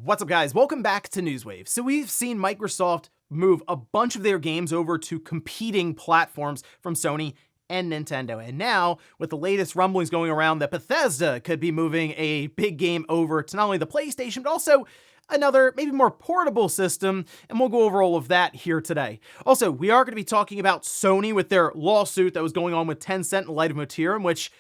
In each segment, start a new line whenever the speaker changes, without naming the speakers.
What's up, guys? Welcome back to Newswave. So we've seen Microsoft move a bunch of their games over to competing platforms from Sony and Nintendo. And now, with the latest rumblings going around that Bethesda could be moving a big game over to not only the PlayStation, but also another, maybe more portable system, and we'll go over all of that here today. Also, we are going to be talking about Sony with their lawsuit that was going on with Tencent in light of Motiram, which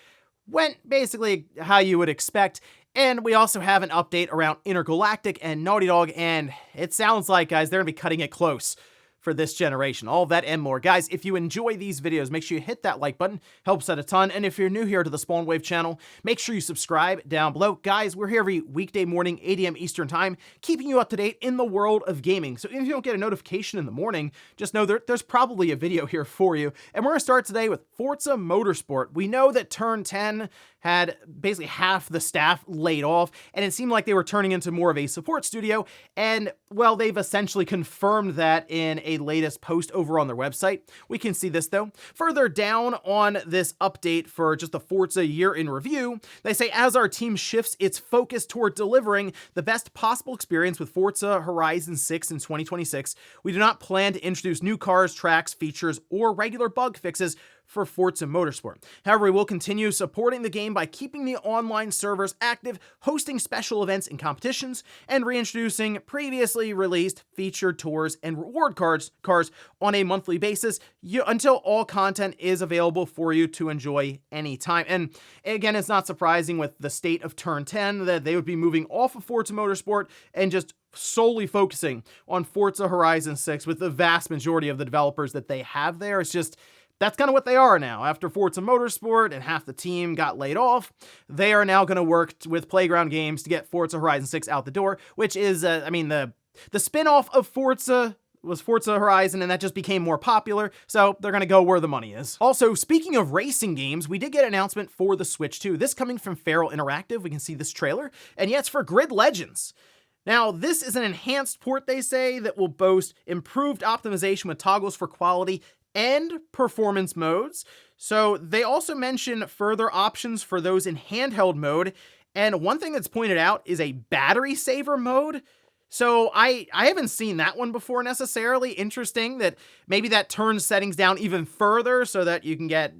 went basically how you would expect. And we also have an update around Intergalactic and Naughty Dog, and it sounds like, guys, they're going to be cutting it close for this generation. All of that and more. Guys, if you enjoy these videos, make sure you hit that like button. Helps out a ton. And if you're new here to the Spawn Wave channel, make sure you subscribe down below. Guys, we're here every weekday morning, 8 a.m. Eastern Time, keeping you up to date in the world of gaming. So if you don't get a notification in the morning, just know there's probably a video here for you. And we're going to start today with Forza Motorsport. We know that Turn 10 had basically half the staff laid off, and it seemed like they were turning into more of a support studio, and, well, they've essentially confirmed that in a latest post over on their website. We can see this, though. Further down on this update for just the Forza year in review, they say, as our team shifts its focus toward delivering the best possible experience with Forza Horizon 6 in 2026, we do not plan to introduce new cars, tracks, features, or regular bug fixes for Forza Motorsport. However, we will continue supporting the game by keeping the online servers active, hosting special events and competitions, and reintroducing previously released featured tours and reward cars on a monthly basis until all content is available for you to enjoy anytime. And again, it's not surprising with the state of Turn 10 that they would be moving off of Forza Motorsport and just solely focusing on Forza Horizon 6 with the vast majority of the developers that they have there. It's just, that's kind of what they are now. After Forza Motorsport and half the team got laid off, they are now going to work with Playground Games to get Forza Horizon 6 out the door, which is, the spin-off of Forza was Forza Horizon, and that just became more popular, so they're going to go where the money is. Also, speaking of racing games, we did get an announcement for the Switch 2. This coming from Feral Interactive. We can see this trailer, and yeah, it's for Grid Legends. Now, this is an enhanced port, they say, that will boast improved optimization with toggles for quality and performance modes. So they also mention further options for those in handheld mode. And one thing that's pointed out is a battery saver mode. So I haven't seen that one before necessarily. Interesting that maybe that turns settings down even further so that you can get,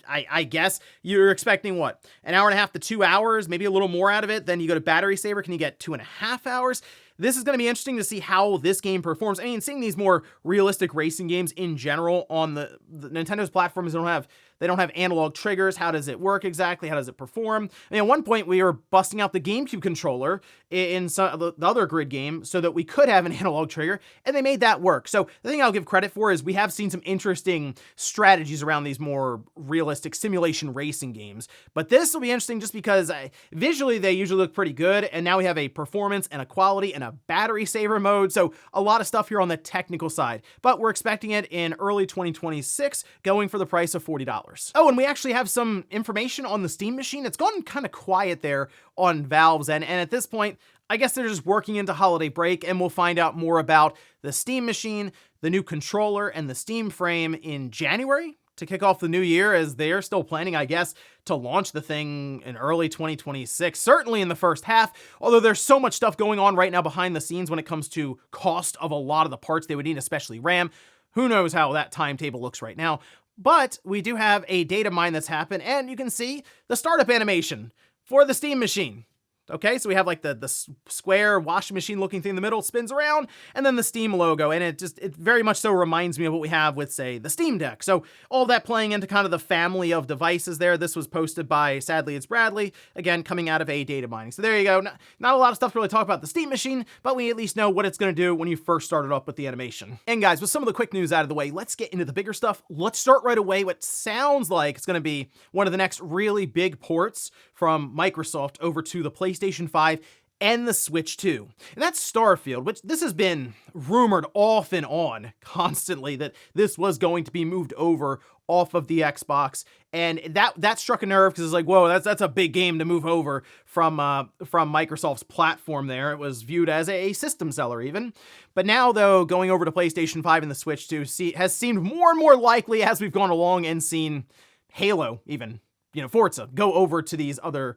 I guess you're expecting what? An hour and a half to 2 hours, maybe a little more out of it. Then you go to battery saver, can you get 2.5 hours? This is going to be interesting to see how this game performs. I mean, seeing these more realistic racing games in general on the Nintendo's platforms, they don't have analog triggers. How does it work exactly? How does it perform? I mean, at one point we were busting out the GameCube controller in the other Grid game so that we could have an analog trigger, and they made that work. So the thing I'll give credit for is we have seen some interesting strategies around these more realistic simulation racing games. But this will be interesting just because visually they usually look pretty good, and now we have a performance and a quality and a battery saver mode. So a lot of stuff here on the technical side, but we're expecting it in early 2026, going for the price of $40. Oh, and we actually have some information on the Steam machine. It's gone kind of quiet there on Valve's end, and at this point, I guess they're just working into holiday break, and we'll find out more about the Steam machine, the new controller, and the Steam frame in January to kick off the new year, as they're still planning, I guess, to launch the thing in early 2026, certainly in the first half, although there's so much stuff going on right now behind the scenes when it comes to cost of a lot of the parts they would need, especially RAM. Who knows how that timetable looks right now. But we do have a data mine that's happened, and you can see the startup animation for the Steam machine. Okay, so we have like the square washing machine looking thing in the middle, spins around, and then the Steam logo, and it very much so reminds me of what we have with, say, the Steam Deck. So all that playing into kind of the family of devices there. This was posted by, sadly, it's Bradley, again, coming out of a data mining. So there you go. Not a lot of stuff to really talk about the Steam machine, but we at least know what it's going to do when you first started up with the animation. And guys, with some of the quick news out of the way, let's get into the bigger stuff. Let's start right away. What sounds like it's going to be one of the next really big ports from Microsoft over to the PlayStation 5 and the Switch 2. And that's Starfield, which this has been rumored off and on constantly that this was going to be moved over off of the Xbox. And that struck a nerve because it's like, whoa, that's a big game to move over from Microsoft's platform there. It was viewed as a system seller even. But now, though, going over to PlayStation 5 and the Switch 2 has seemed more and more likely as we've gone along and seen Halo even Forza go over to these other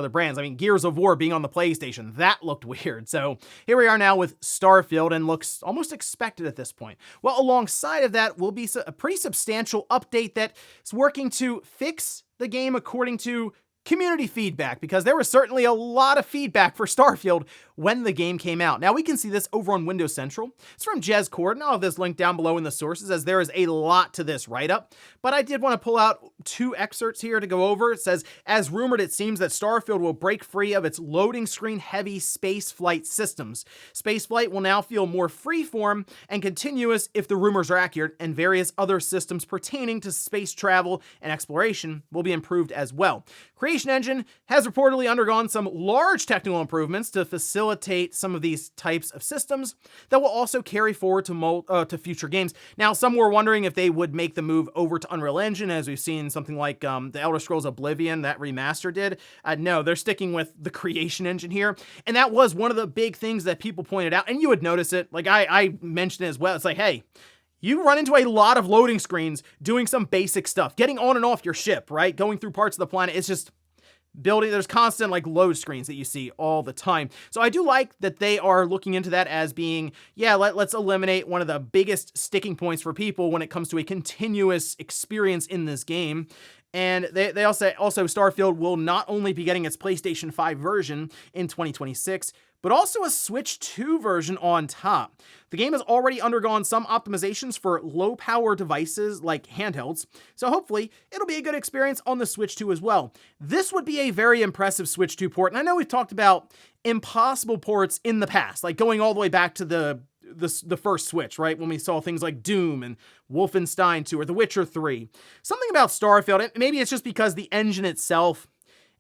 brands. I mean, Gears of War being on the PlayStation, that looked weird. So here we are now with Starfield, and looks almost expected at this point. Well, alongside of that will be a pretty substantial update that is working to fix the game according to community feedback, because there was certainly a lot of feedback for Starfield when the game came out. Now we can see this over on Windows Central. It's from Jez Cord, and I'll have this linked down below in the sources, as there is a lot to this write-up, but I did want to pull out 2 excerpts here to go over. It says, as rumored, it seems that Starfield will break free of its loading screen heavy space flight systems. Spaceflight will now feel more freeform and continuous if the rumors are accurate, and various other systems pertaining to space travel and exploration will be improved as well. Creation Engine has reportedly undergone some large technical improvements to facilitate some of these types of systems that will also carry forward to future games. Now, some were wondering if they would make the move over to Unreal Engine, as we've seen something like The Elder Scrolls Oblivion, that remaster did. No, they're sticking with the Creation Engine here, and that was one of the big things that people pointed out, and you would notice it. Like I mentioned it as well. It's like, hey, you run into a lot of loading screens doing some basic stuff, getting on and off your ship, right? Going through parts of the planet. It's just building, there's constant like load screens that you see all the time. So I do like that they are looking into that as being, yeah, let's eliminate one of the biggest sticking points for people when it comes to a continuous experience in this game. And they also Starfield will not only be getting its PlayStation 5 version in 2026, but also a Switch 2 version on top. The game has already undergone some optimizations for low-power devices like handhelds, so hopefully it'll be a good experience on the Switch 2 as well. This would be a very impressive Switch 2 port, and I know we've talked about impossible ports in the past, like going all the way back to the first Switch, right? When we saw things like Doom and Wolfenstein 2 or The Witcher 3. Something about Starfield, maybe it's just because the engine itself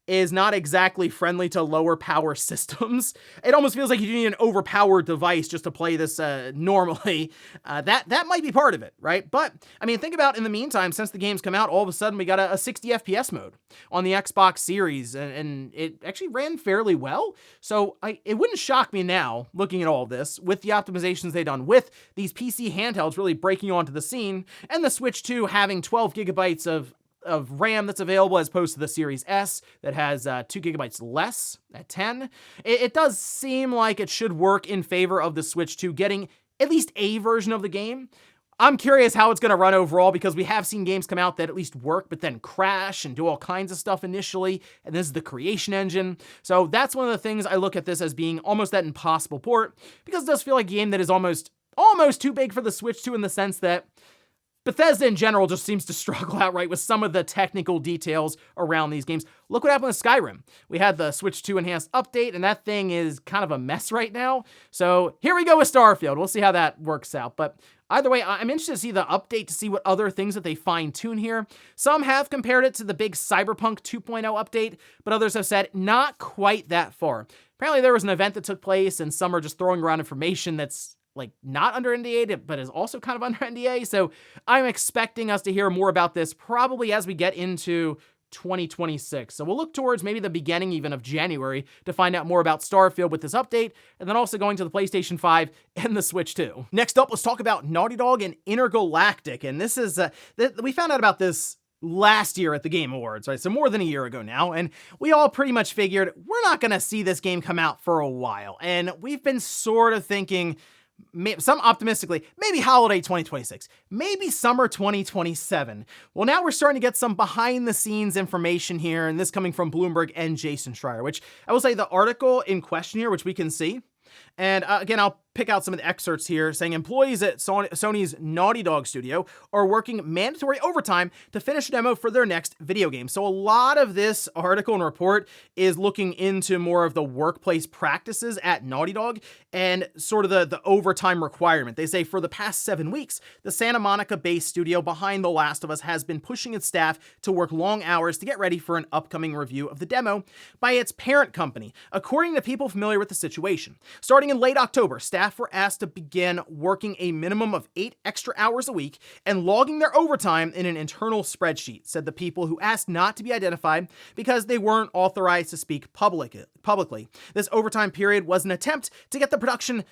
is not exactly friendly to lower power systems. It almost feels like you need an overpowered device just to play this normally. That might be part of it, right? But, I mean, think about in the meantime, since the game's come out, all of a sudden we got a 60 FPS mode on the Xbox Series, and it actually ran fairly well. So it wouldn't shock me now, looking at all of this, with the optimizations they've done, with these PC handhelds really breaking onto the scene, and the Switch 2 having 12 gigabytes of RAM that's available as opposed to the Series S that has 2 gigabytes less at 10. It does seem like it should work in favor of the Switch 2 getting at least a version of the game. I'm curious how it's going to run overall, because we have seen games come out that at least work but then crash and do all kinds of stuff initially, and this is the Creation Engine. So that's one of the things I look at this as being almost that impossible port, because it does feel like a game that is almost too big for the Switch 2, in the sense that Bethesda in general just seems to struggle outright with some of the technical details around these games. Look what happened with Skyrim. We had the Switch 2 Enhanced update, and that thing is kind of a mess right now. So here we go with Starfield. We'll see how that works out. But either way, I'm interested to see the update, to see what other things that they fine-tune here. Some have compared it to the big Cyberpunk 2.0 update, but others have said not quite that far. Apparently there was an event that took place, and some are just throwing around information that's like not under NDA, but is also kind of under NDA. So I'm expecting us to hear more about this probably as we get into 2026. So we'll look towards maybe the beginning even of January to find out more about Starfield with this update, and then also going to the PlayStation 5 and the Switch 2. Next up, let's talk about Naughty Dog and Intergalactic. And this is, we found out about this last year at the Game Awards, right? So more than a year ago now, and we all pretty much figured we're not going to see this game come out for a while. And we've been sort of thinking, some optimistically, maybe holiday 2026, maybe summer 2027. Well, now we're starting to get some behind the scenes information here, and this coming from Bloomberg and Jason Schreier, which I will say the article in question here, which we can see, and again, I'll pick out some of the excerpts here, saying employees at Sony's Naughty Dog studio are working mandatory overtime to finish a demo for their next video game. So a lot of this article and report is looking into more of the workplace practices at Naughty Dog and sort of the overtime requirement. They say for the past 7 weeks, the Santa Monica-based studio behind The Last of Us has been pushing its staff to work long hours to get ready for an upcoming review of the demo by its parent company, according to people familiar with the situation. Starting in late October, staff were asked to begin working a minimum of 8 extra hours a week and logging their overtime in an internal spreadsheet, said the people who asked not to be identified because they weren't authorized to speak publicly. This overtime period was an attempt to get the production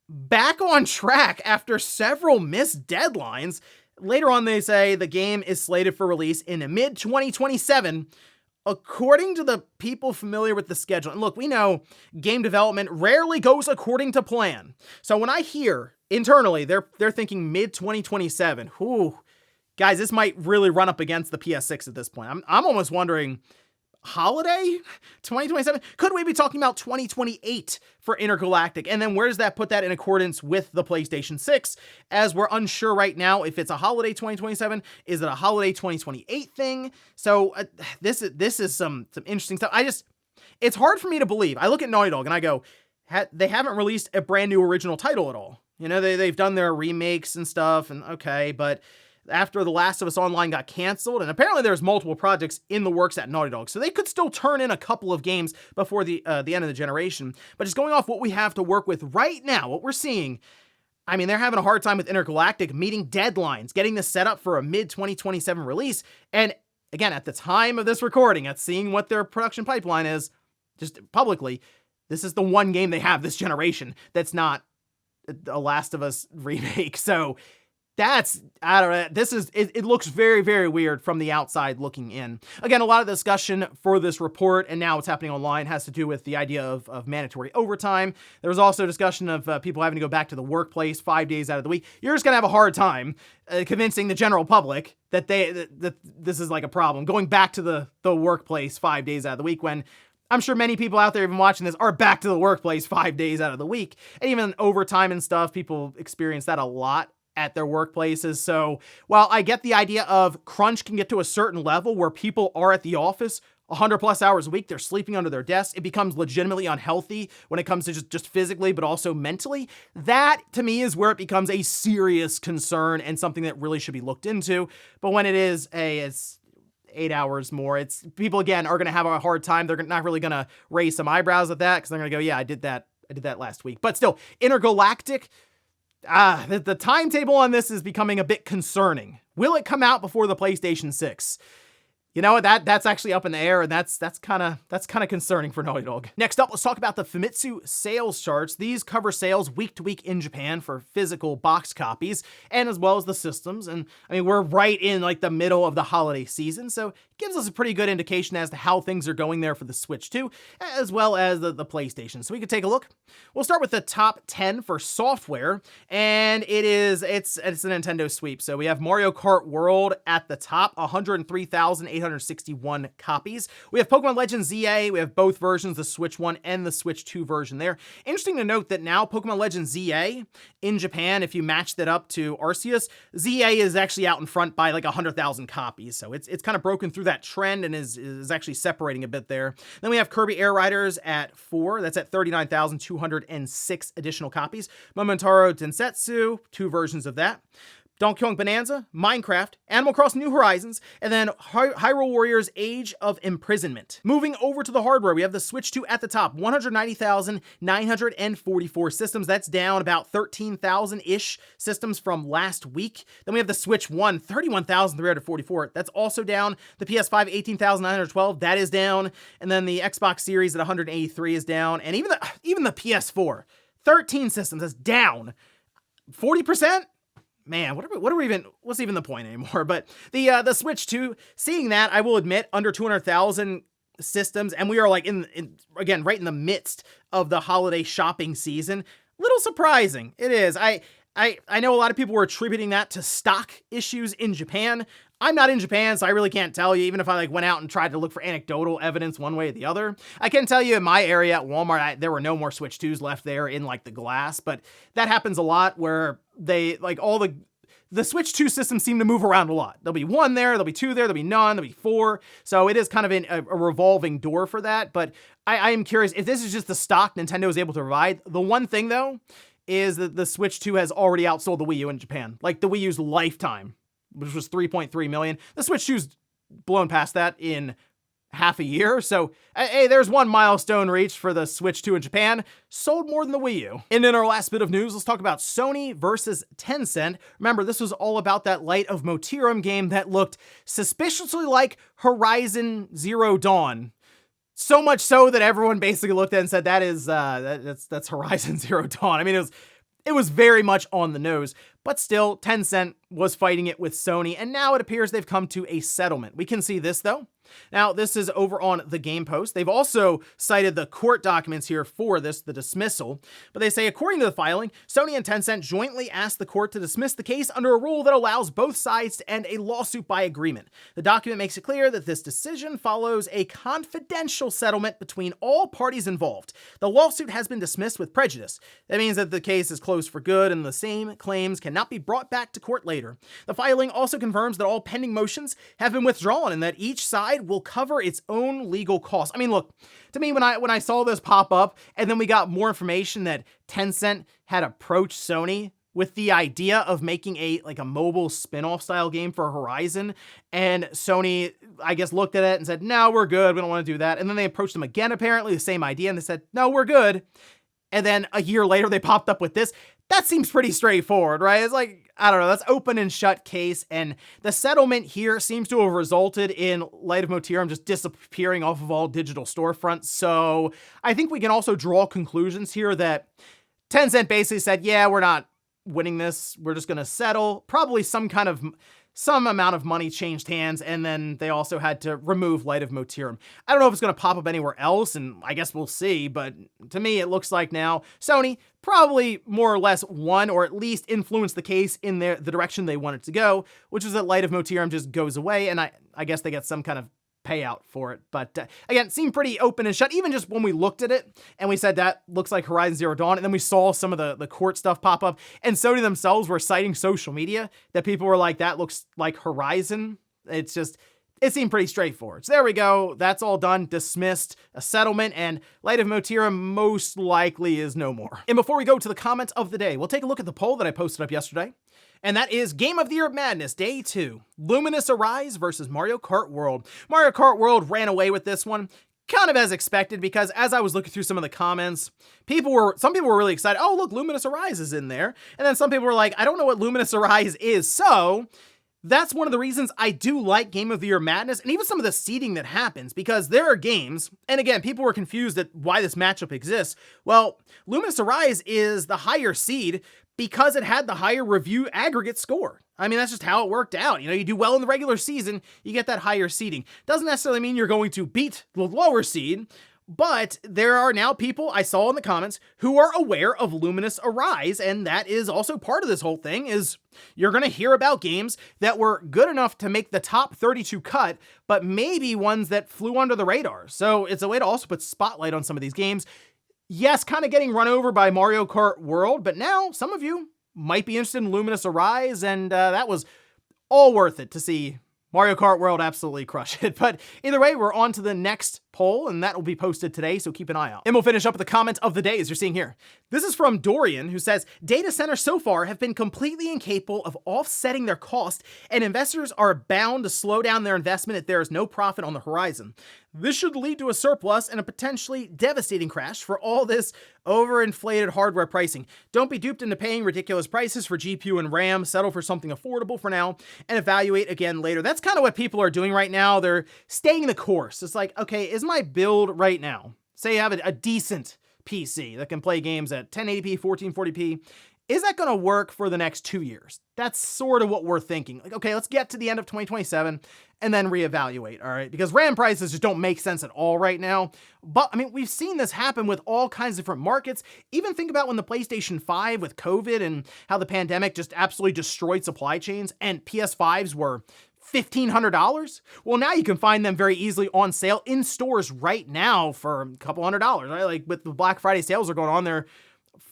back on track after several missed deadlines. Later on, they say the game is slated for release in mid-2027, according to the people familiar with the schedule, and look, we know game development rarely goes according to plan. So when I hear internally, they're thinking mid-2027, whew, guys, this might really run up against the PS6 at this point. I'm almost wondering, holiday 2027? Could we be talking about 2028 for Intergalactic? And then where does that put that in accordance with the PlayStation 6? As we're unsure right now if it's a holiday 2027, is it a holiday 2028 thing? So this is some interesting stuff. It's hard for me to believe. I look at Naughty Dog and I go, they haven't released a brand new original title at all. You know, they've done their remakes and stuff, and okay, but after The Last of Us Online got canceled, and apparently there's multiple projects in the works at Naughty Dog, so they could still turn in a couple of games before the end of the generation. But just going off what we have to work with right now, what we're seeing, I mean, they're having a hard time with Intergalactic meeting deadlines, getting this set up for a mid-2027 release. And again, at the time of this recording, at seeing what their production pipeline is, just publicly, this is the one game they have this generation that's not a Last of Us remake. So I don't know, it looks very, very weird from the outside looking in. Again, a lot of discussion for this report, and now what's happening online, has to do with the idea of mandatory overtime. There was also discussion of people having to go back to the workplace 5 days out of the week. You're just going to have a hard time convincing the general public that this is like a problem, going back to the workplace 5 days out of the week, when I'm sure many people out there even watching this are back to the workplace 5 days out of the week. And even overtime and stuff, people experience that a lot at their workplaces. So while I get the idea of crunch can get to a certain level where people are at the office 100 plus hours a week, they're sleeping under their desks, it becomes legitimately unhealthy when it comes to just physically, but also mentally. That to me is where it becomes a serious concern and something that really should be looked into. But when it's 8 hours more, it's people again are going to have a hard time. They're not really going to raise some eyebrows at that because they're going to go, yeah, I did that last week. But still, Intergalactic, the timetable on this is becoming a bit concerning. Will it come out before the PlayStation 6? You know, that's actually up in the air, and that's kind of concerning for Naughty Dog. Next up, let's talk about the Famitsu sales charts. These cover sales week to week in Japan for physical box copies, and as well as the systems. And I mean, we're right in like the middle of the holiday season, so it gives us a pretty good indication as to how things are going there for the Switch 2, as well as the PlayStation. So we could take a look. We'll start with the top 10 for software, and it's a Nintendo sweep. So we have Mario Kart World at the top, 103,861 copies. We have Pokemon Legends ZA. We have both versions, the Switch 1 and the Switch 2 version there. Interesting to note that now Pokemon Legends ZA in Japan, if you match that up to Arceus, ZA is actually out in front by like 100,000 copies. So it's kind of broken through that trend and is actually separating a bit there. Then we have Kirby Air Riders at 4. That's at 39,206 additional copies. Momotaro Densetsu, 2 versions of that. Donkey Kong Bonanza, Minecraft, Animal Crossing New Horizons, and then Hyrule Warriors Age of Imprisonment. Moving over to the hardware, we have the Switch 2 at the top, 190,944 systems. That's down about 13,000-ish systems from last week. Then we have the Switch 1, 31,344. That's also down. The PS5, 18,912. That is down. And then the Xbox Series at 183 is down. And even the PS4, 13 systems, is down 40%. Man, what's even the point anymore? But the Switch 2, seeing that, I will admit, under 200,000 systems, and we are like again right in the midst of the holiday shopping season. Little surprising. It is. I know a lot of people were attributing that to stock issues in Japan. I'm not in Japan, so I really can't tell you, even if I went out and tried to look for anecdotal evidence one way or the other. I can tell you in my area at Walmart, there were no more Switch 2s left there in the glass, but that happens a lot where they, all the Switch 2 systems seem to move around a lot. There'll be 1 there, there'll be 2 there, there'll be none, there'll be 4. So it is kind of a revolving door for that, but I am curious if this is just the stock Nintendo is able to provide. The one thing, though, is that the Switch 2 has already outsold the Wii U in Japan. Like the Wii U's lifetime, which was 3.3 million. The Switch 2's blown past that in half a year. So, hey, there's one milestone reached for the Switch 2 in Japan. Sold more than the Wii U. And in our last bit of news, let's talk about Sony versus Tencent. Remember, this was all about that Light of Motiram game that looked suspiciously like Horizon Zero Dawn. So much so that everyone basically looked at it and said, that's Horizon Zero Dawn. I mean, it was very much on the nose. but still, Tencent was fighting it with Sony, and now it appears they've come to a settlement. We can see this, though. Now, this is over on the Game Post. They've also cited the court documents here for this, the dismissal, but they say, according to the filing, Sony and Tencent jointly asked the court to dismiss the case under a rule that allows both sides to end a lawsuit by agreement. The document makes it clear that this decision follows a confidential settlement between all parties involved. The lawsuit has been dismissed with prejudice. That means that the case is closed for good and the same claims cannot be brought back to court later. The filing also confirms that all pending motions have been withdrawn and that each side will cover its own legal costs. I mean, look, to me, when I saw this pop up and then we got more information that Tencent had approached Sony with the idea of making a mobile spin-off style game for Horizon, and Sony, I guess, looked at it and said, no, we're good, we don't want to do that. And then they approached them again, apparently, the same idea, and they said, no, we're good. And then a year later, they popped up with this. That seems pretty straightforward, right? It's like, I don't know, that's open and shut case, and the settlement here seems to have resulted in Light of Motiram just disappearing off of all digital storefronts. So I think we can also draw conclusions here that Tencent basically said, yeah, we're not winning this, we're just going to settle. Probably some amount of money changed hands, and then they also had to remove Light of Motiram. I don't know if it's going to pop up anywhere else, and I guess we'll see, but to me, it looks like now Sony probably more or less won, or at least influenced the case in the direction they wanted to go, which is that Light of Motiram just goes away, and I guess they get some kind of payout for it. But again, it seemed pretty open and shut, even just when we looked at it and we said that looks like Horizon Zero Dawn, and then we saw some of the court stuff pop up, and Sony themselves were citing social media that people were like, that looks like Horizon. It seemed pretty straightforward. So there we go. That's all done, dismissed, a settlement, and Light of Motiram most likely is no more. And before we go to the comments of the day, we'll take a look at the poll that I posted up yesterday. And that is Game of the Year Madness, Day 2. Luminous Arise versus Mario Kart World. Mario Kart World ran away with this one, kind of as expected, because as I was looking through some of the comments, some people were really excited. Oh, look, Luminous Arise is in there. And then some people were like, I don't know what Luminous Arise is. So that's one of the reasons I do like Game of the Year Madness, and even some of the seeding that happens, because there are games, and again, people were confused at why this matchup exists. Well, Luminous Arise is the higher seed because it had the higher review aggregate score. I mean, that's just how it worked out. You do well in the regular season, you get that higher seeding. Doesn't necessarily mean you're going to beat the lower seed, but there are now people I saw in the comments who are aware of Luminous Arise, and that is also part of this whole thing, is you're going to hear about games that were good enough to make the top 32 cut, but maybe ones that flew under the radar. So it's a way to also put spotlight on some of these games. Yes, kind of getting run over by Mario Kart World, but now some of you might be interested in Luminous Arise, and that was all worth it to see Mario Kart World absolutely crush it. But either way, we're on to the next poll, and that will be posted today, so keep an eye out. And we'll finish up with the comment of the day, as you're seeing here. This is from Dorian, who says, data centers so far have been completely incapable of offsetting their cost, and investors are bound to slow down their investment if there is no profit on the horizon. This should lead to a surplus and a potentially devastating crash for all this overinflated hardware pricing. Don't be duped into paying ridiculous prices for GPU and RAM. Settle for something affordable for now and evaluate again later. That's kind of what people are doing right now. They're staying the course. It's like, okay, is my build right now, say you have a decent PC that can play games at 1080p, 1440p, is that going to work for the next 2 years? That's sort of what we're thinking. Like, okay, let's get to the end of 2027 and then reevaluate, all right? Because RAM prices just don't make sense at all right now. But, I mean, we've seen this happen with all kinds of different markets. Even think about when the PlayStation 5 with COVID and how the pandemic just absolutely destroyed supply chains, and PS5s were $1,500. Well, now you can find them very easily on sale in stores right now for a couple $100, right? Like with the Black Friday sales are going on there,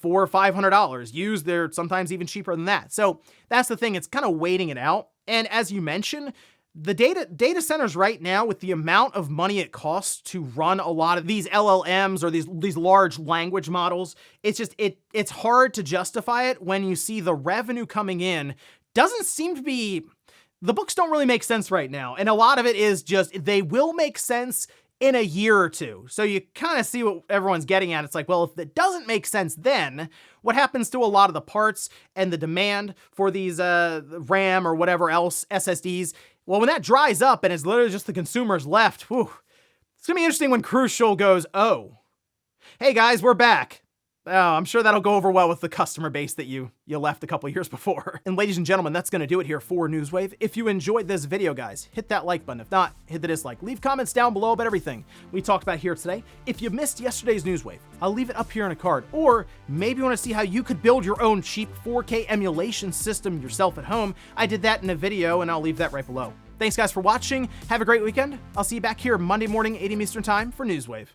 $400 or $500 used. They're sometimes even cheaper than that. So that's the thing. It's kind of waiting it out. And as you mentioned, the data centers right now, with the amount of money it costs to run a lot of these LLMs or these large language models, it's hard to justify it when you see the revenue coming in doesn't seem to be, the books don't really make sense right now. And a lot of it is just, they will make sense in a year or two. So you kind of see what everyone's getting at. It's like, well, if it doesn't make sense then, what happens to a lot of the parts and the demand for these RAM or whatever else, SSDs? Well, when that dries up and it's literally just the consumers left, whew, it's gonna be interesting when Crucial goes, oh, hey guys, we're back. I'm sure that'll go over well with the customer base that you left a couple years before. And ladies and gentlemen, that's gonna do it here for Newswave. If you enjoyed this video, guys, hit that like button. If not, hit the dislike. Leave comments down below about everything we talked about here today. If you missed yesterday's Newswave, I'll leave it up here in a card. Or maybe you wanna see how you could build your own cheap 4K emulation system yourself at home. I did that in a video, and I'll leave that right below. Thanks guys for watching. Have a great weekend. I'll see you back here Monday morning, 8 a.m. Eastern Time for Newswave.